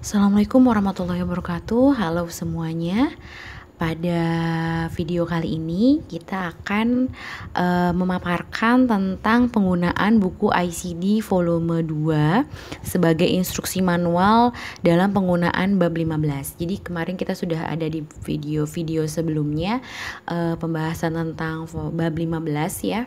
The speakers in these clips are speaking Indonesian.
Assalamualaikum warahmatullahi wabarakatuh. Halo semuanya. Pada video kali ini kita akan memaparkan tentang penggunaan buku ICD volume 2 sebagai instruksi manual dalam penggunaan bab 15. Jadi kemarin kita sudah ada di video-video sebelumnya pembahasan tentang bab 15 ya.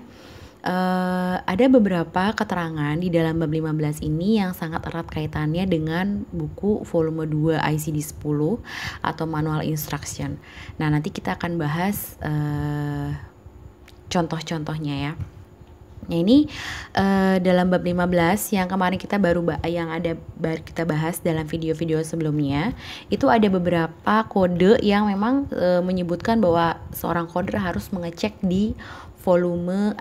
Ada beberapa keterangan di dalam bab 15 ini yang sangat erat kaitannya dengan buku volume 2 ICD 10 atau manual instruction. Nah, nanti kita akan bahas contoh-contohnya ya. Nah, ini dalam bab 15 yang kemarin kita baru kita bahas dalam video-video sebelumnya, itu ada beberapa kode yang memang menyebutkan bahwa seorang coder harus mengecek di volume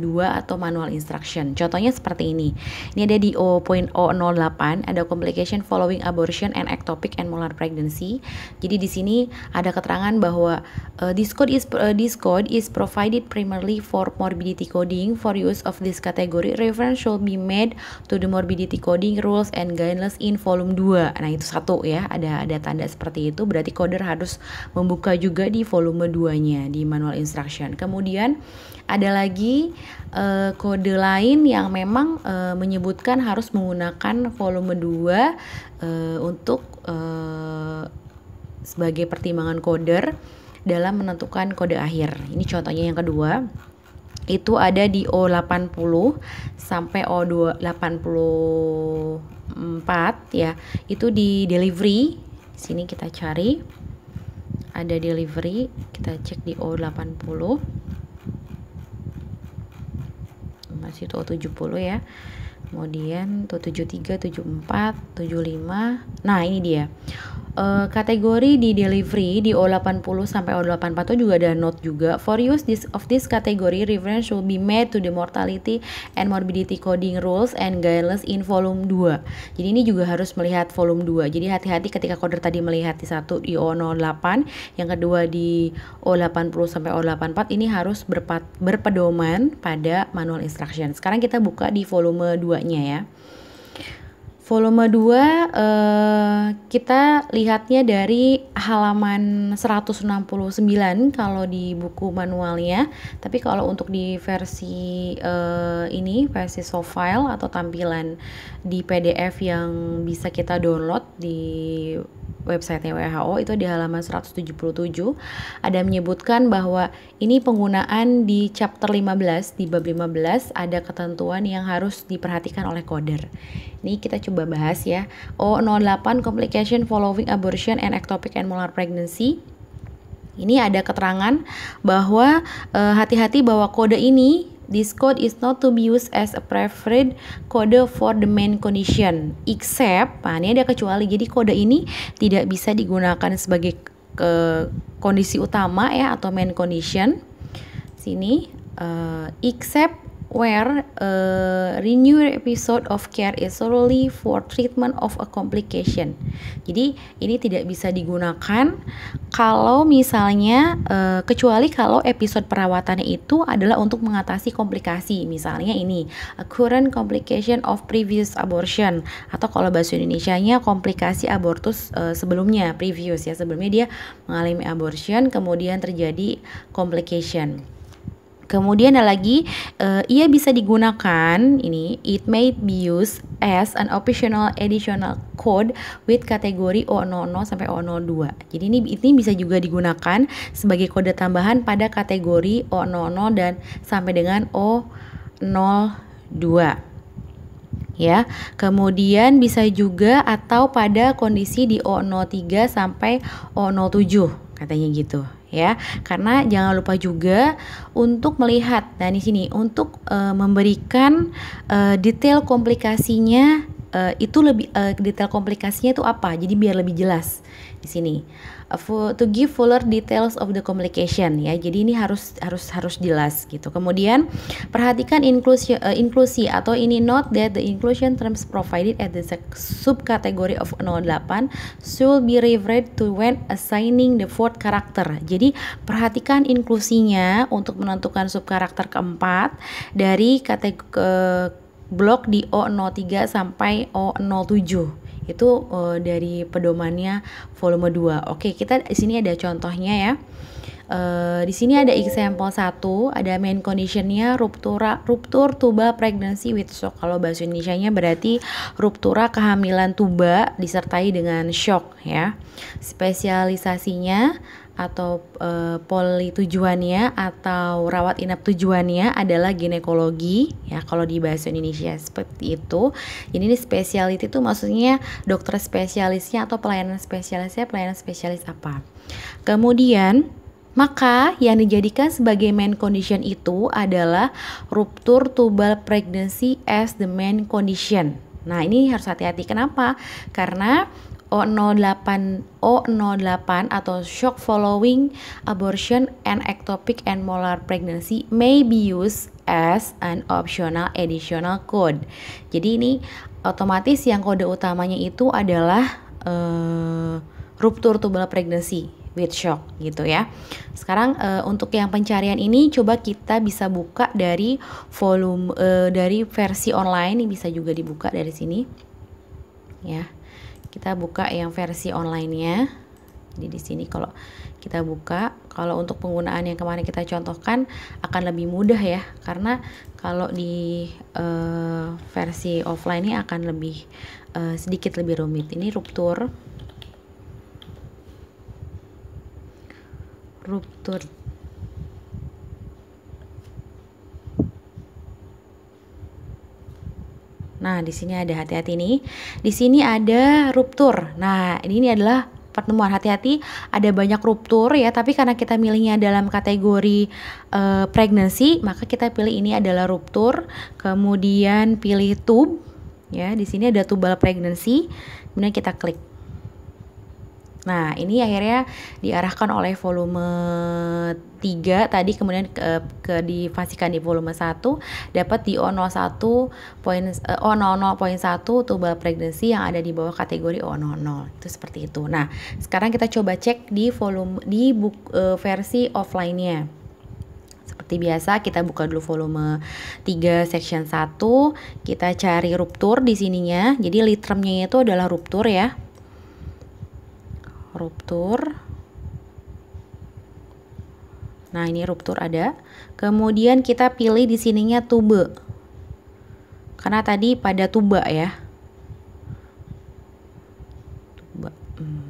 2 atau manual instruction. Contohnya seperti ini. Ini ada di 0.008, ada complication following abortion and ectopic and molar pregnancy. Jadi di sini ada keterangan bahwa this code is provided primarily for morbidity coding. For use of this category, reference should be made to the morbidity coding rules and guidelines in volume 2. Nah, itu satu ya, ada tanda seperti itu, berarti coder harus membuka juga di volume 2-nya di manual instruction. Kemudian ada lagi kode lain yang memang menyebutkan harus menggunakan volume 2 untuk sebagai pertimbangan coder dalam menentukan kode akhir. Ini contohnya yang kedua. Itu ada di O80 sampai O84 ya. Itu di delivery. Sini kita cari. Ada delivery, kita cek di O80. Masih itu O70 ya. Kemudian tuh 73, 74, 75. Nah, ini dia. Kategori di delivery di O80 sampai O84 itu juga ada note juga. For use of this category, reference should be made to the mortality and morbidity coding rules and guidelines in volume 2. Jadi ini juga harus melihat volume 2. Jadi hati-hati ketika coder tadi melihat di satu di O08, yang kedua di O80 sampai O84, ini harus berpedoman pada manual instruction. Sekarang kita buka di volume 2-nya ya. Volume 2 kita lihatnya dari halaman 169 kalau di buku manualnya. Tapi kalau untuk di versi versi soft file atau tampilan di PDF yang bisa kita download di websitenya WHO, itu di halaman 177 ada menyebutkan bahwa ini penggunaan di chapter 15, di bab 15 ada ketentuan yang harus diperhatikan oleh coder. Ini kita coba bahas ya. O08 complication following abortion and ectopic and molar pregnancy. Ini ada keterangan bahwa hati-hati bahwa kode ini, this code is not to be used as a preferred code for the main condition except, nah ini ada kecuali, jadi kode ini tidak bisa digunakan sebagai kondisi utama ya atau main condition. Sini except where renewed episode of care is solely for treatment of a complication. Jadi ini tidak bisa digunakan kalau misalnya kecuali kalau episode perawatannya itu adalah untuk mengatasi komplikasi. Misalnya ini a current complication of previous abortion, atau kalau bahasa Indonesianya komplikasi abortus sebelumnya, previous ya, sebelumnya dia mengalami abortion kemudian terjadi complication. Kemudian ada lagi, ia bisa digunakan, ini, it may be used as an optional additional code with kategori O00 sampai O02. Jadi ini bisa juga digunakan sebagai kode tambahan pada kategori O00 dan sampai dengan O02. Ya, kemudian bisa juga atau pada kondisi di O03 sampai O07 katanya gitu ya. Karena jangan lupa juga untuk melihat, nah di sini untuk memberikan detail komplikasinya, itu lebih detail komplikasinya itu apa, jadi biar lebih jelas di sini. To give fuller details of the complication ya, jadi ini harus jelas gitu. Kemudian perhatikan inklusi atau ini, note that the inclusion terms provided at the subcategory of 08 should be referred to when assigning the fourth character. Jadi perhatikan inklusinya untuk menentukan subkarakter keempat dari blok di O03 sampai O07 Itu dari pedomannya volume 2. Oke, kita di sini ada contohnya ya. Di sini ada example 1, ada main conditionnya ruptur tubal pregnancy with shock. Kalau bahasa Indonesianya berarti ruptura kehamilan tuba disertai dengan shock ya. Spesialisasinya atau poli tujuannya atau rawat inap tujuannya adalah ginekologi ya, kalau di bahasa Indonesia seperti itu. Jadi ini specialty itu maksudnya dokter spesialisnya atau pelayanan spesialis apa. Kemudian maka yang dijadikan sebagai main condition itu adalah ruptur tubal pregnancy as the main condition. Nah, ini harus hati-hati. Kenapa? Karena O08 atau shock following abortion and ectopic and molar pregnancy may be used as an optional additional code. Jadi ini otomatis yang kode utamanya itu adalah ruptur tubal pregnancy with shock gitu ya. Sekarang untuk yang pencarian ini coba kita bisa buka dari volume dari versi online, ini bisa juga dibuka dari sini. Ya. Kita buka yang versi online-nya. Jadi di sini kalau kita buka, kalau untuk penggunaan yang kemarin kita contohkan akan lebih mudah ya, karena kalau di versi offline-nya akan lebih sedikit lebih rumit. Ini ruptur. Nah, di sini ada hati-hati nih. Di sini ada ruptur. Nah, ini adalah pertemuan. Hati-hati, ada banyak ruptur ya, tapi karena kita milihnya dalam kategori pregnancy, maka kita pilih ini adalah ruptur. Kemudian pilih tube. Ya, di sini ada tubal pregnancy. Kemudian kita klik. Nah, ini akhirnya diarahkan oleh volume 3 tadi, kemudian difasikan di volume 1, dapat di O00.1 tubal pregnancy yang ada di bawah kategori O00. Itu seperti itu. Nah, sekarang kita coba cek di versi offline-nya. Seperti biasa, kita buka dulu volume 3 section 1, kita cari ruptur di sininya. Jadi literumnya itu adalah ruptur ya. Ruptur. Nah, ini ruptur ada. Kemudian kita pilih di sininya tube. Karena tadi pada tuba ya. Tuba.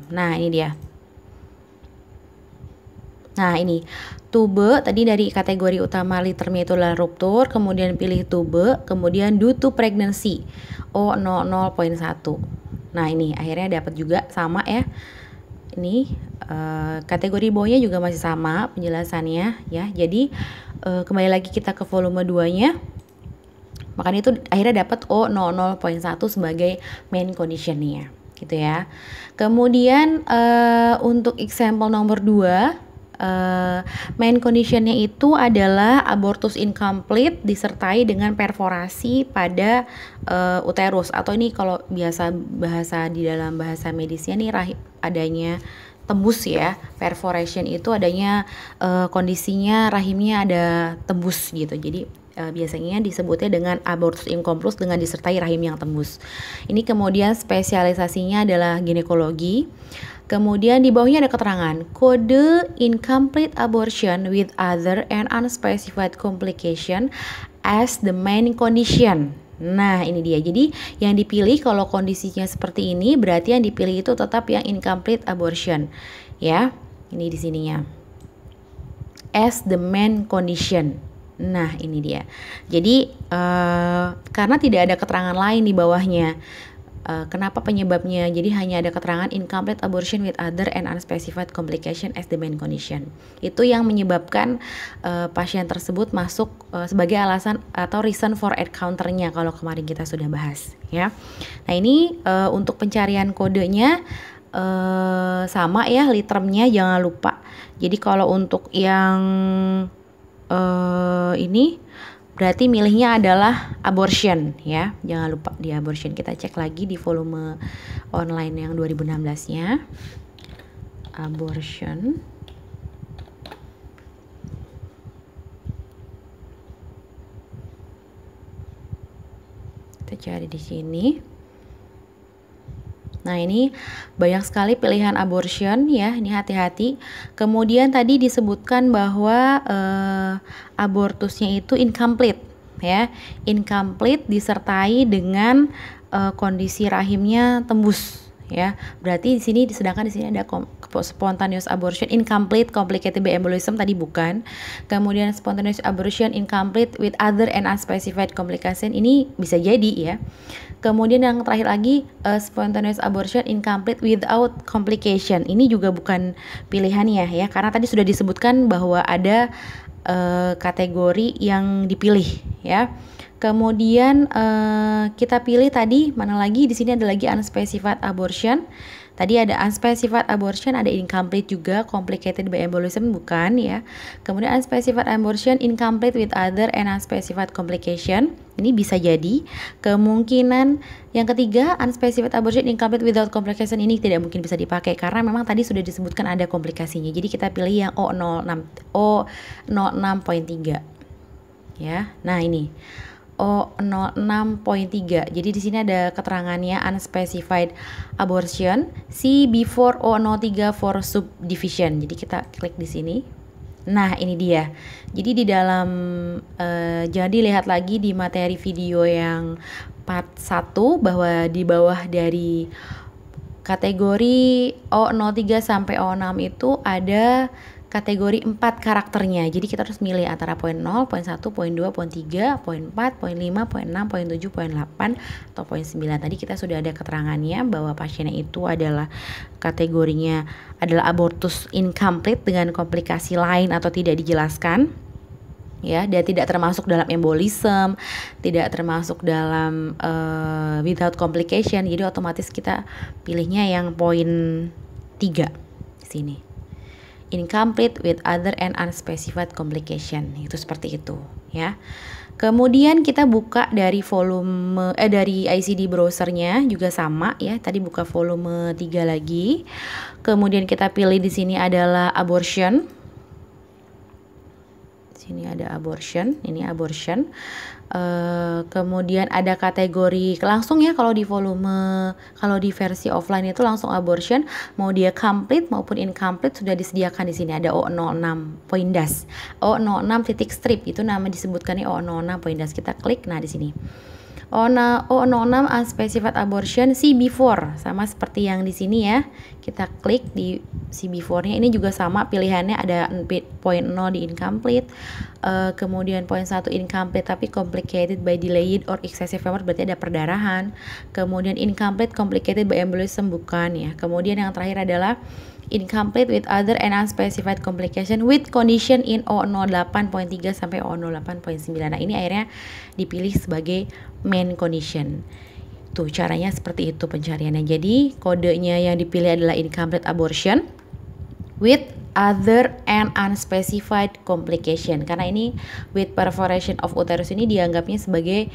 Nah, ini dia. Nah, ini tube tadi dari kategori utama literumnya itu adalah ruptur, kemudian pilih tube, kemudian due to pregnancy O00.1. Nah, ini akhirnya dapat juga sama ya. Ini kategori bawahnya juga masih sama penjelasannya ya. Jadi kembali lagi kita ke volume 2-nya. Makanya itu akhirnya dapat O00.1 sebagai main condition-nya gitu ya. Kemudian untuk example nomor 2, main condition-nya itu adalah abortus incomplete disertai dengan perforasi pada uterus, atau ini kalau bahasa di dalam bahasa medisnya nih adanya tembus ya. Perforation itu adanya kondisinya rahimnya ada tembus gitu. Jadi biasanya disebutnya dengan abortus incomplete dengan disertai rahim yang tembus. Ini kemudian spesialisasinya adalah ginekologi. Kemudian di bawahnya ada keterangan kode incomplete abortion with other and unspecified complication as the main condition. Nah, ini dia. Jadi yang dipilih kalau kondisinya seperti ini berarti yang dipilih itu tetap yang incomplete abortion. Ya, ini di sininya. As the main condition. Nah, ini dia. Jadi karena tidak ada keterangan lain di bawahnya. Kenapa penyebabnya? Jadi hanya ada keterangan incomplete abortion with other and unspecified complication as the main condition. Itu yang menyebabkan pasien tersebut masuk sebagai alasan atau reason for encounter-nya kalau kemarin kita sudah bahas ya. Nah, ini untuk pencarian kodenya sama ya, literumnya jangan lupa. Jadi kalau untuk yang ini berarti milihnya adalah abortion ya. Jangan lupa di abortion. Kita cek lagi di volume online yang 2016-nya. Abortion. Kita cari di sini. Nah, ini banyak sekali pilihan abortion ya, ini hati-hati. Kemudian tadi disebutkan bahwa abortusnya itu incomplete ya. Incomplete disertai dengan kondisi rahimnya tembus ya. Berarti di sini sedangkan di sini ada spontaneous abortion incomplete complicated by embolism tadi bukan. Kemudian spontaneous abortion incomplete with other and unspecified complication ini bisa jadi ya. Kemudian yang terakhir lagi spontaneous abortion incomplete without complication. Ini juga bukan pilihannya ya, karena tadi sudah disebutkan bahwa ada kategori yang dipilih ya. Kemudian kita pilih tadi mana lagi, di sini ada lagi unspecified abortion. Tadi ada unspecified abortion, ada incomplete juga, complicated by embolism bukan ya. Kemudian unspecified abortion incomplete with other and unspecified complication. Ini bisa jadi. Kemungkinan yang ketiga unspecified abortion incomplete without complication, ini tidak mungkin bisa dipakai karena memang tadi sudah disebutkan ada komplikasinya. Jadi kita pilih yang O06.3 ya. Nah, ini O06.3. Jadi di sini ada keterangannya unspecified abortion C before O03 for subdivision. Jadi kita klik di sini. Nah, ini dia. Jadi di dalam jadi lihat lagi di materi video yang part 1 bahwa di bawah dari kategori O03 sampai O6 itu ada kategori 4 karakternya. Jadi kita harus milih antara poin 0, poin 1, poin 2, poin 3, poin 4, poin 5, poin 6, poin 7, poin 8, atau poin 9. Tadi kita sudah ada keterangannya bahwa pasiennya itu adalah kategorinya adalah abortus incomplete dengan komplikasi lain atau tidak dijelaskan. Ya, dan tidak termasuk dalam embolism, tidak termasuk dalam without complication. Jadi otomatis kita pilihnya yang poin 3 di sini. Incomplete with other and unspecified complication, itu seperti itu ya. Kemudian kita buka dari volume dari ICD browsernya juga sama ya. Tadi buka volume 3 lagi. Kemudian kita pilih di sini adalah abortion. Sini ada abortion, ini abortion. Kemudian ada kategori langsung ya, kalau di versi offline itu langsung abortion, mau dia complete maupun incomplete sudah disediakan di sini. Ada O06 point dash, O06 titik strip, itu nama disebutkannya O06 point dash. Kita klik, nah di sini O06 unspecified abortion C before, sama seperti yang di sini ya. Kita klik di C before-nya, ini juga sama pilihannya, ada poin 0 di incomplete, kemudian poin 1 incomplete tapi complicated by delayed or excessive hemorrhage, berarti ada perdarahan. Kemudian incomplete complicated by embolism, bukan ya. Kemudian yang terakhir adalah incomplete with other and unspecified complication with condition in O08.3 sampai O08.9. Nah, ini akhirnya dipilih sebagai main condition. Tuh, caranya seperti itu pencariannya. Jadi kodenya yang dipilih adalah incomplete abortion with other and unspecified complication, karena ini with perforation of uterus ini dianggapnya sebagai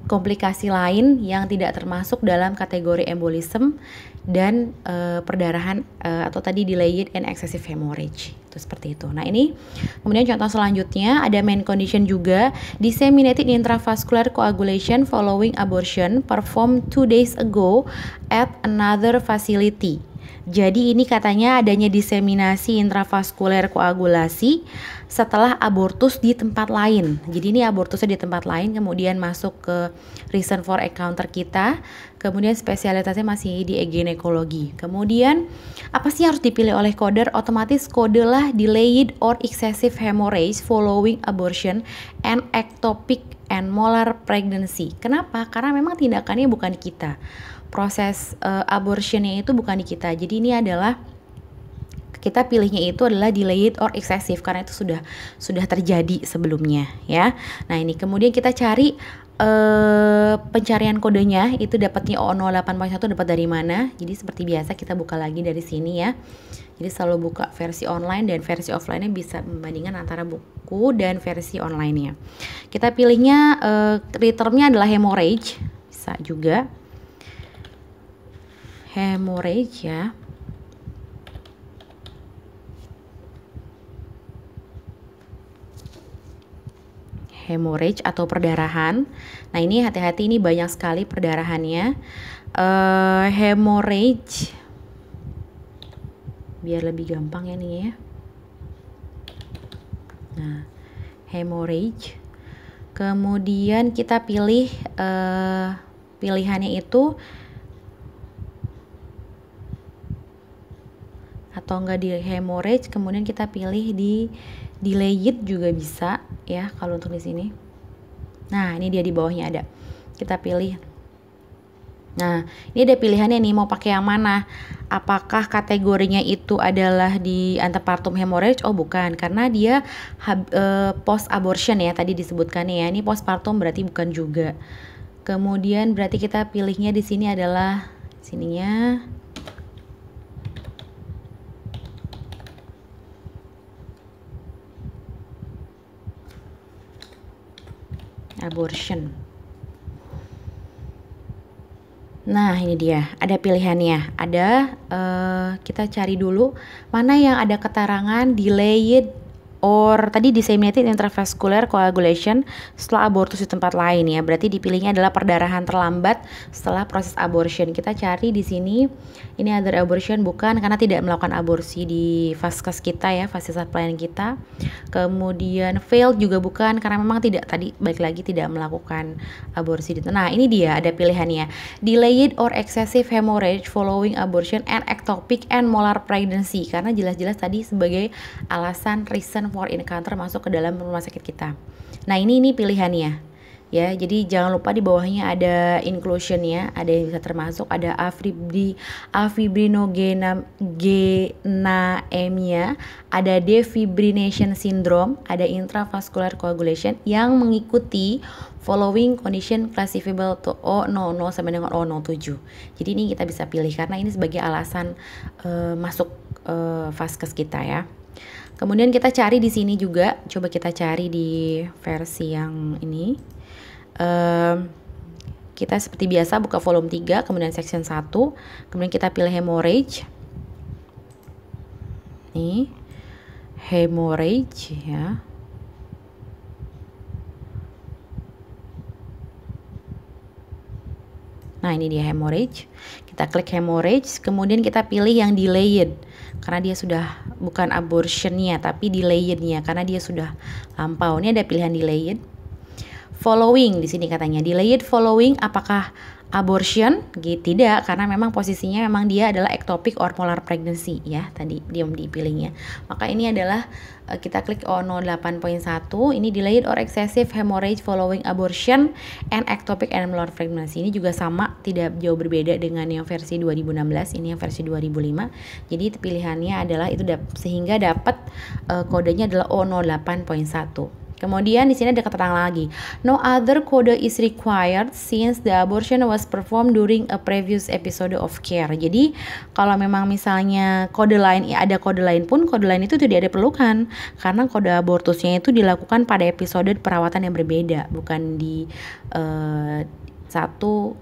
komplikasi lain yang tidak termasuk dalam kategori embolism dan perdarahan atau tadi delayed and excessive hemorrhage, itu seperti itu. Nah, ini kemudian contoh selanjutnya ada main condition juga, disseminated intravascular coagulation following abortion performed 2 days ago at another facility. Jadi ini katanya adanya diseminasi intravaskuler koagulasi setelah abortus di tempat lain. Jadi ini abortusnya di tempat lain, kemudian masuk ke reason for encounter kita, kemudian spesialitasnya masih di ginekologi. Kemudian apa sih yang harus dipilih oleh coder? Otomatis kode lah delayed or excessive hemorrhage following abortion and ectopic and molar pregnancy. Kenapa? Karena memang tindakannya bukan di kita. Proses abortionnya itu bukan di kita. Jadi ini adalah kita pilihnya itu adalah delayed or excessive karena itu sudah terjadi sebelumnya ya. Nah, ini kemudian kita cari pencarian kodenya itu dapatnya O08.1 dapat dari mana. Jadi seperti biasa kita buka lagi dari sini ya. Jadi selalu buka versi online dan versi offline-nya, bisa membandingkan antara buku dan versi online-nya. Kita pilihnya termnya adalah hemorrhage, bisa juga hemorrhage ya. hemorrhage atau perdarahan. Nah ini hati-hati, ini banyak sekali perdarahannya. Hemorrhage, biar lebih gampang ya nih ya. Nah, hemorrhage. Kemudian kita pilih pilihannya itu atau enggak di hemorrhage, kemudian kita pilih di delayed juga bisa ya kalau untuk di sini. Nah, ini dia di bawahnya ada. Kita pilih. Nah, ini ada pilihannya nih, mau pakai yang mana? Apakah kategorinya itu adalah di antepartum hemorrhage? Oh, bukan, karena dia post abortion ya, tadi disebutkan ya. Ini postpartum berarti bukan juga. Kemudian berarti kita pilihnya di sini adalah sininya abortion. Nah ini dia, ada pilihannya. Ada, kita cari dulu mana yang ada keterangan delayed or tadi disseminated intravascular coagulation setelah abortus di tempat lain ya. Berarti dipilihnya adalah perdarahan terlambat setelah proses abortion. Kita cari di sini, ini other abortion bukan, karena tidak melakukan aborsi di vaskes kita ya, fasilitas pelayanan kita. Kemudian failed juga bukan, karena memang tidak, tadi balik lagi tidak melakukan aborsi. Nah ini dia ada pilihannya, delayed or excessive hemorrhage following abortion and ectopic and molar pregnancy, karena jelas-jelas tadi sebagai alasan reason for encounter masuk ke dalam rumah sakit kita. Nah ini pilihannya ya, jadi jangan lupa di bawahnya ada inclusionnya, ada yang bisa termasuk, ada afibrinogenemia, ada defibrination syndrome, ada intravascular coagulation yang mengikuti following condition classifiable to O00 sampai dengan O07. Jadi ini kita bisa pilih karena ini sebagai alasan masuk vaskes kita ya. Kemudian kita cari di sini juga, coba kita cari di versi yang ini. Kita seperti biasa buka volume 3, kemudian section 1, kemudian kita pilih hemorrhage. Nih, hemorrhage ya. Nah ini dia hemorrhage. Kita klik hemorrhage, kemudian kita pilih yang delayed karena dia sudah bukan abortionnya tapi delayednya karena dia sudah lampau. Ini ada pilihan delayed. Following di sini katanya delayed following apakah abortion? Tidak, karena memang posisinya memang dia adalah ectopic or molar pregnancy ya, tadi dia dipilihnya. Maka ini adalah kita klik O08.1, ini delayed or excessive hemorrhage following abortion and ectopic and molar pregnancy. Ini juga sama, tidak jauh berbeda dengan yang versi 2016, ini yang versi 2005. Jadi pilihannya adalah itu sehingga dapat kodenya adalah O08.1. Kemudian di sini ada keterangan lagi, no other code is required since the abortion was performed during a previous episode of care. Jadi kalau memang misalnya kode lain, ada kode lain pun, kode lain itu tidak diperlukan karena kode abortusnya itu dilakukan pada episode perawatan yang berbeda, bukan di satu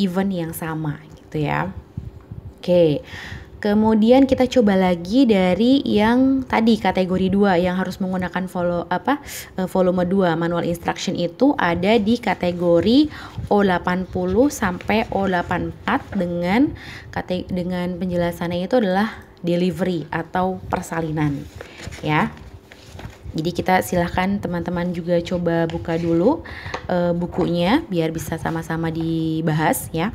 event yang sama gitu ya. Oke. Kemudian kita coba lagi dari yang tadi kategori 2 yang harus menggunakan volume 2 manual instruction itu ada di kategori O80 sampai O84 dengan penjelasannya itu adalah delivery atau persalinan ya. Jadi kita silahkan teman-teman juga coba buka dulu bukunya biar bisa sama-sama dibahas ya.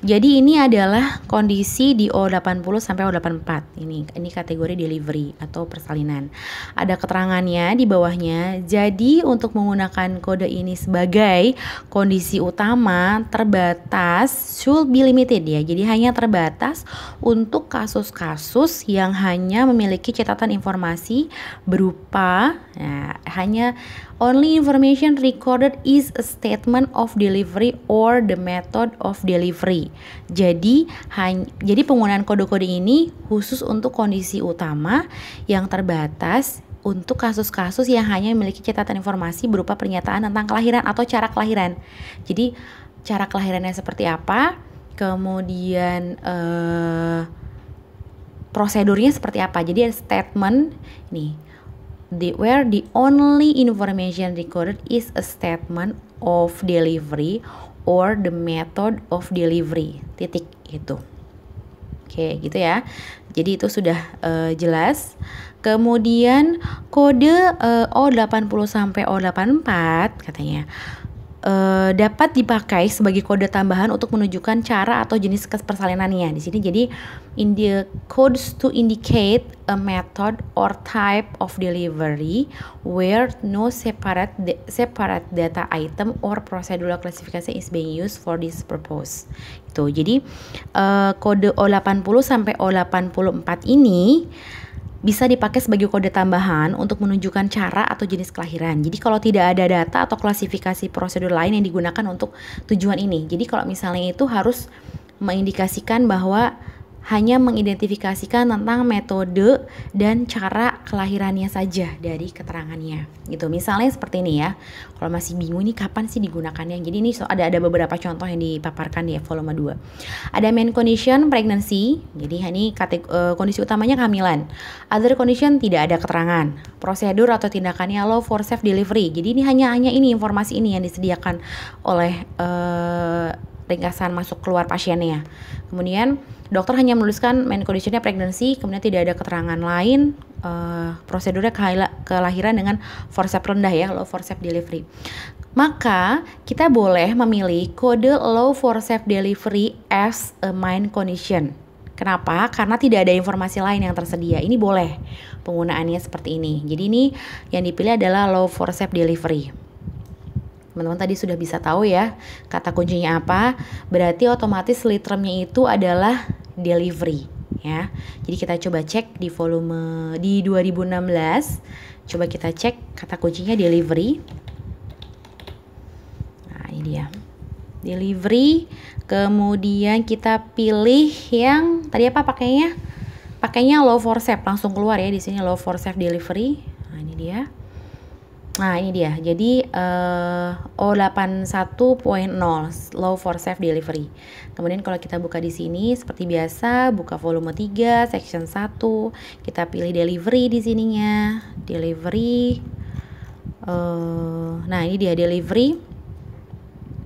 Jadi ini adalah kondisi di O80 sampai O84. Ini kategori delivery atau persalinan. Ada keterangannya di bawahnya. Jadi untuk menggunakan kode ini sebagai kondisi utama terbatas, should be limited ya. Jadi hanya terbatas untuk kasus-kasus yang hanya memiliki catatan informasi berupa hanya only information recorded is a statement of delivery or the method of delivery. Jadi penggunaan kode-kode ini khusus untuk kondisi utama yang terbatas untuk kasus-kasus yang hanya memiliki catatan informasi berupa pernyataan tentang kelahiran atau cara kelahiran. Jadi cara kelahirannya seperti apa, kemudian prosedurnya seperti apa. Jadi ada statement nih. where the only information recorded is a statement of delivery or the method of delivery. Titik itu. Oke, gitu ya. Jadi itu sudah jelas. Kemudian kode O80 sampai O84 katanya dapat dipakai sebagai kode tambahan untuk menunjukkan cara atau jenis persalinannya. Di sini jadi in the codes to indicate a method or type of delivery where no separate data item or procedural classification is being used for this purpose. Itu. Jadi kode O80 sampai O84 ini bisa dipakai sebagai kode tambahan untuk menunjukkan cara atau jenis kelahiran. Jadi kalau tidak ada data atau klasifikasi prosedur lain yang digunakan untuk tujuan ini. Jadi kalau misalnya itu harus mengindikasikan bahwa hanya mengidentifikasikan tentang metode dan cara kelahirannya saja dari keterangannya gitu. Misalnya seperti ini ya. Kalau masih bingung ini kapan sih digunakannya. Jadi ini ada beberapa contoh yang dipaparkan di volume 2. Ada main condition pregnancy. Jadi ini kondisi utamanya kehamilan. Other condition tidak ada keterangan. Prosedur atau tindakannya allow for safe delivery. Jadi ini hanya ini informasi ini yang disediakan oleh ringkasan masuk keluar pasiennya. Kemudian dokter hanya menuliskan main conditionnya pregnancy, kemudian tidak ada keterangan lain, prosedurnya kelahiran dengan forceps rendah ya, low forceps delivery. Maka kita boleh memilih kode low forceps delivery as a main condition. Kenapa? Karena tidak ada informasi lain yang tersedia. Ini boleh penggunaannya seperti ini. Jadi ini yang dipilih adalah low forceps delivery. Teman-teman tadi sudah bisa tahu ya kata kuncinya apa. Berarti otomatis literumnya itu adalah delivery ya. Jadi kita coba cek di volume di 2016. Coba kita cek kata kuncinya delivery. Nah, ini dia. Delivery. Kemudian kita pilih yang tadi apa pakainya? Pakainya low forceps, langsung keluar ya di sini low forceps delivery. Nah, ini dia. Nah ini dia, jadi O81.0 low forceps delivery. Kemudian kalau kita buka di sini seperti biasa, buka volume 3 section 1, kita pilih delivery di sininya, delivery. Nah ini dia delivery.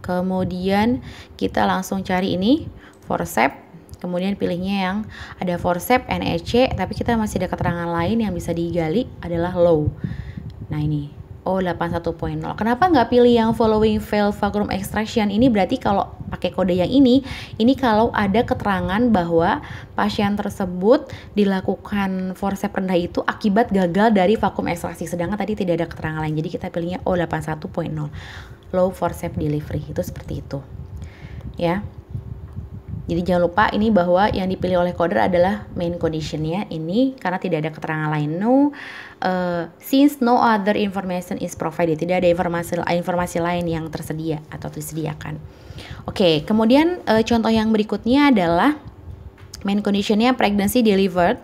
Kemudian kita langsung cari ini forceps. Kemudian pilihnya yang ada forceps NEC, tapi kita masih ada keterangan lain yang bisa digali adalah low. Nah ini O81.0. Kenapa nggak pilih yang following failed vacuum extraction? Ini berarti kalau pakai kode yang ini kalau ada keterangan bahwa pasien tersebut dilakukan forceps rendah itu akibat gagal dari vakum ekstraksi. Sedangkan tadi tidak ada keterangan lain. Jadi kita pilihnya O81.0. Low forceps delivery. Itu seperti itu. Ya. Jadi jangan lupa ini bahwa yang dipilih oleh coder adalah main conditionnya ini karena tidak ada keterangan lain. Since no other information is provided, tidak ada informasi lain yang tersedia atau disediakan. Oke, kemudian contoh yang berikutnya adalah main conditionnya pregnancy delivered,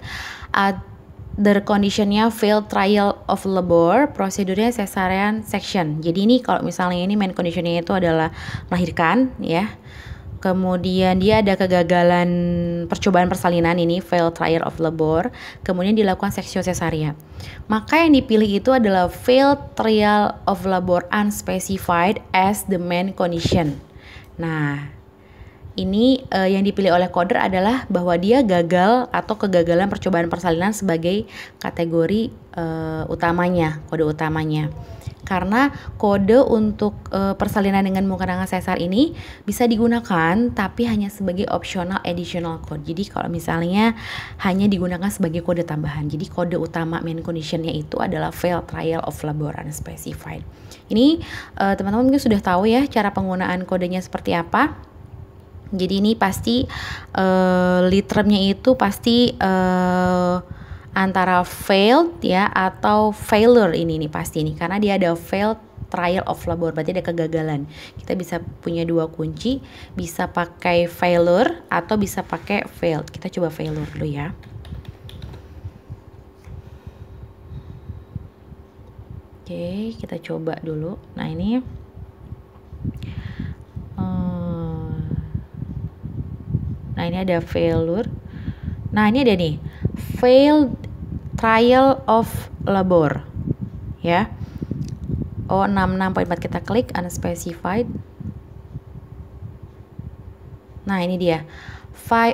other conditionnya failed trial of labor, prosedurnya cesarean section. Jadi ini kalau misalnya ini main conditionnya itu adalah melahirkan ya. Kemudian dia ada kegagalan percobaan persalinan ini failed trial of labor, kemudian dilakukan seksio cesaria. Maka yang dipilih itu adalah failed trial of labor unspecified as the main condition. Nah, ini yang dipilih oleh coder adalah bahwa dia gagal atau kegagalan percobaan persalinan sebagai kategori utamanya, kode utamanya. Karena kode untuk persalinan dengan menggunakan sesar ini bisa digunakan tapi hanya sebagai optional additional code. Jadi kalau misalnya hanya digunakan sebagai kode tambahan. Jadi kode utama main conditionnya itu adalah failed trial of labor unspecified. Ini teman-teman mungkin sudah tahu ya cara penggunaan kodenya seperti apa. Jadi ini pasti literumnya itu pasti antara failed ya atau failure ini nih pasti nih karena dia ada failed trial of labor, berarti ada kegagalan. Kita bisa punya dua kunci, bisa pakai failure atau bisa pakai failed. Kita coba failure dulu ya. Oke, kita coba dulu. Nah ini nah ini ada failure. Nah ini ada nih failed trial of labor. ya. O66.4 kita klik unspecified. Nah, ini dia.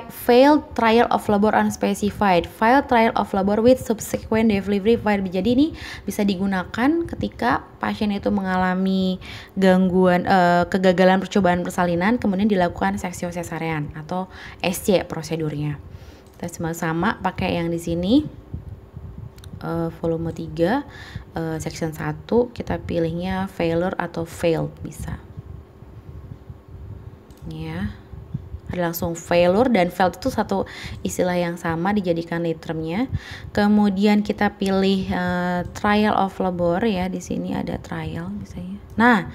Failed trial of labor unspecified. Failed trial of labor with subsequent delivery failed. Jadi ini bisa digunakan ketika pasien itu mengalami gangguan kegagalan percobaan persalinan kemudian dilakukan seksio sesarian atau SC prosedurnya. Kita sama-sama pakai yang di sini. Volume 3 section 1 kita pilihnya failure atau failed bisa. Ya. Ada langsung failure dan failed itu satu istilah yang sama dijadikan literumnya. Kemudian kita pilih trial of labor ya, di sini ada trial misalnya. Nah,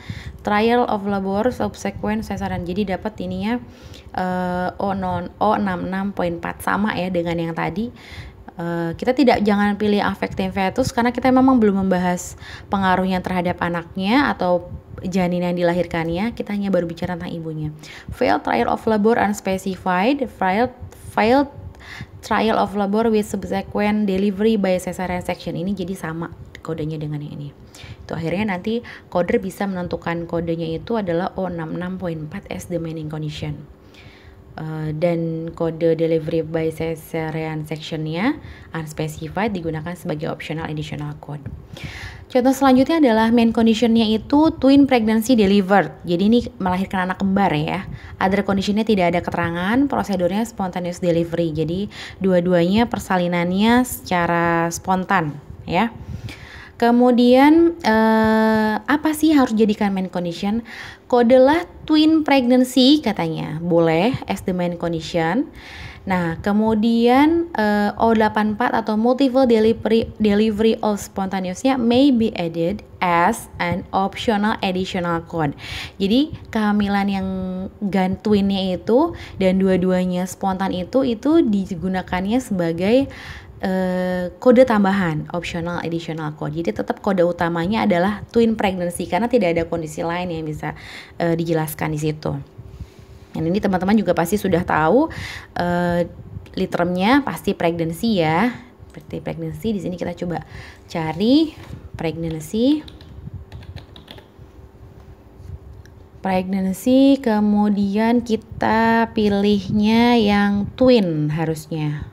trial of labor subsequent cesarean. Jadi dapat ininya O66.4 sama ya dengan yang tadi. Kita jangan pilih affecting fetus karena kita memang belum membahas pengaruhnya terhadap anaknya atau janin yang dilahirkannya, kita hanya baru bicara tentang ibunya. Failed trial of labor unspecified, failed trial of labor with subsequent delivery by cesarean section. Ini jadi sama kodenya dengan yang ini. Itu akhirnya nanti coder bisa menentukan kodenya itu adalah O66.4 as the main condition. Dan kode delivery by cesarean sectionnya unspecified digunakan sebagai optional additional code. Contoh selanjutnya adalah main conditionnya itu twin pregnancy delivered. Jadi ini melahirkan anak kembar ya. Other conditionnya tidak ada keterangan, prosedurnya spontaneous delivery. Jadi dua-duanya persalinannya secara spontan ya. Kemudian apa sih harus jadikan main condition? Kodelah twin pregnancy katanya boleh as the main condition. Nah, kemudian O84 atau multiple delivery of spontaneousnya may be added as an optional additional code. Jadi kehamilan yang twinnya itu dan dua-duanya spontan itu digunakannya sebagai kode tambahan, optional additional code. Jadi tetap kode utamanya adalah twin pregnancy karena tidak ada kondisi lain yang bisa dijelaskan di situ. Dan ini teman-teman juga pasti sudah tahu literumnya pasti pregnancy ya. Seperti pregnancy di sini kita coba cari pregnancy. Pregnancy kemudian kita pilihnya yang twin harusnya.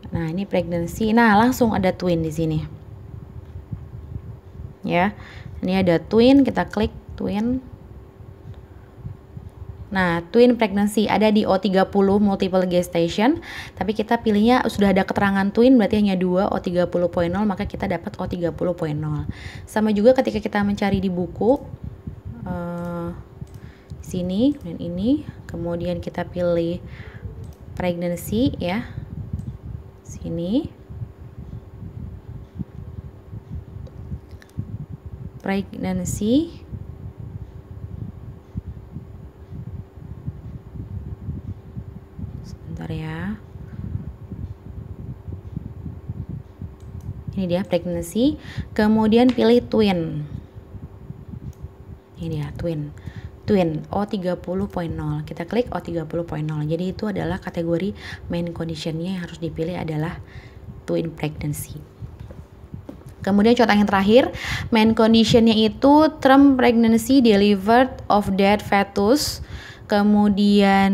Nah, ini pregnancy. Nah, langsung ada twin di sini. Ya. Ini ada twin, kita klik twin. Nah, twin pregnancy ada di O30 multiple gestation, tapi kita pilihnya sudah ada keterangan twin berarti hanya 2 O30.0, maka kita dapat O30.0. Sama juga ketika kita mencari di buku sini dan ini, kemudian kita pilih pregnancy ya. Sini. Pregnancy. Sebentar ya. Ini dia pregnancy, kemudian pilih twin. Ini dia twin O30.0. Kita klik O30.0. Jadi itu adalah kategori main conditionnya yang harus dipilih adalah twin pregnancy. Kemudian contoh yang terakhir, main conditionnya itu term pregnancy delivered of dead fetus. Kemudian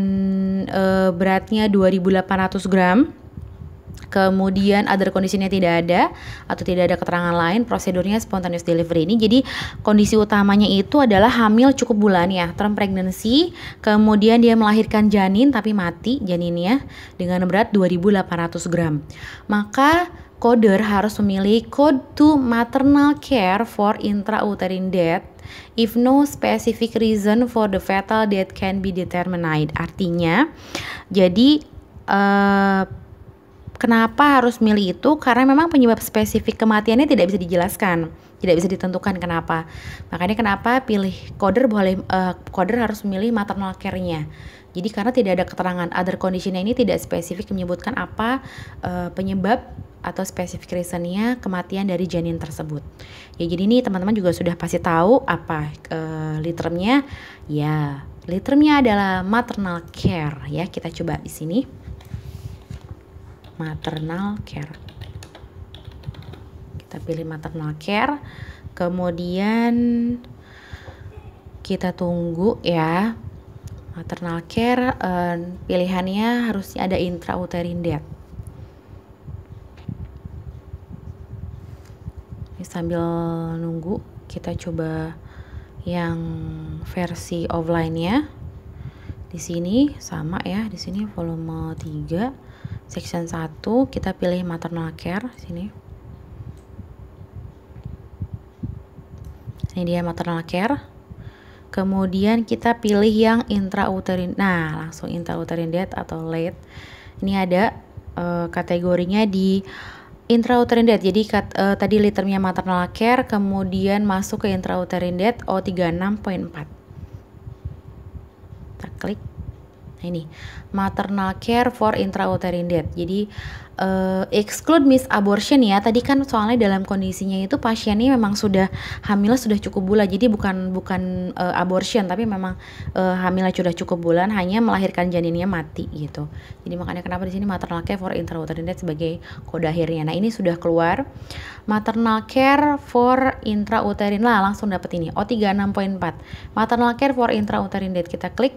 beratnya 2.800 gram. Kemudian other conditionnya tidak ada atau tidak ada keterangan lain, prosedurnya spontaneous delivery. Ini jadi kondisi utamanya itu adalah hamil cukup bulan ya, term pregnancy, kemudian dia melahirkan janin tapi mati janinnya dengan berat 2.800 gram. Maka coder harus memilih code to maternal care for intrauterine death if no specific reason for the fetal death can be determined. Artinya jadi kenapa harus milih itu? Karena memang penyebab spesifik kematiannya tidak bisa dijelaskan, tidak bisa ditentukan kenapa. Makanya kenapa pilih coder coder harus memilih maternal care-nya. Jadi karena tidak ada keterangan other condition-nya ini tidak spesifik menyebutkan apa penyebab atau specific reason-nya kematian dari janin tersebut. Ya jadi ini teman-teman juga sudah pasti tahu apa literumnya. Ya, literumnya adalah maternal care ya. Kita coba di sini. Maternal care. Kita pilih maternal care, kemudian kita tunggu ya. Maternal care pilihannya harusnya ada intrauterine death. Ini sambil nunggu kita coba yang versi offline-nya. Di sini sama ya, di sini volume 3 section 1 kita pilih maternal care sini. Ini dia maternal care. Kemudian kita pilih yang intrauterine. Nah, langsung intrauterine death atau late. Ini ada kategorinya di intrauterine death. Jadi tadi liternya maternal care, kemudian masuk ke intrauterine death O36.4. Kita klik. Nah, ini maternal care for intrauterine death. Jadi exclude miss abortion ya. Tadi kan soalnya dalam kondisinya itu pasiennya memang sudah hamilnya sudah cukup bulan. Jadi bukan abortion, tapi memang hamilnya sudah cukup bulan, hanya melahirkan janinnya mati gitu. Jadi makanya kenapa di sini maternal care for intrauterine death sebagai kode akhirnya. Nah, ini sudah keluar. Maternal care for intrauterine lah, langsung dapat ini O36.4. Maternal care for intrauterine death, kita klik.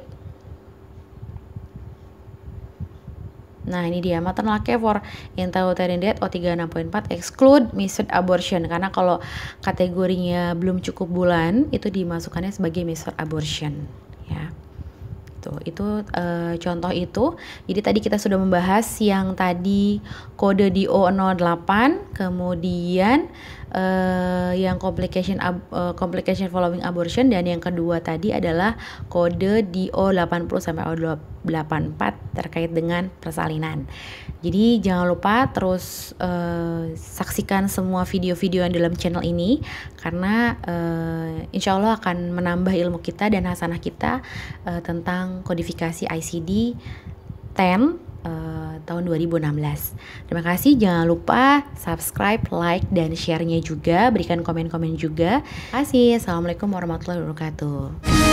Nah, ini dia maternal care for intrauterine death O36.4 exclude missed abortion, karena kalau kategorinya belum cukup bulan itu dimasukkannya sebagai missed abortion ya. Itu contoh itu. Jadi tadi kita sudah membahas yang tadi kode di O08, kemudian yang complication following abortion, dan yang kedua tadi adalah kode di O80 sampai O84 terkait dengan persalinan. Jadi jangan lupa terus saksikan semua video-video yang dalam channel ini, karena insya Allah akan menambah ilmu kita dan hasanah kita tentang kodifikasi ICD 10 tahun 2016. Terima kasih, jangan lupa subscribe, like, dan share-nya juga, berikan komen-komen juga. Terima kasih. Assalamualaikum warahmatullahi wabarakatuh.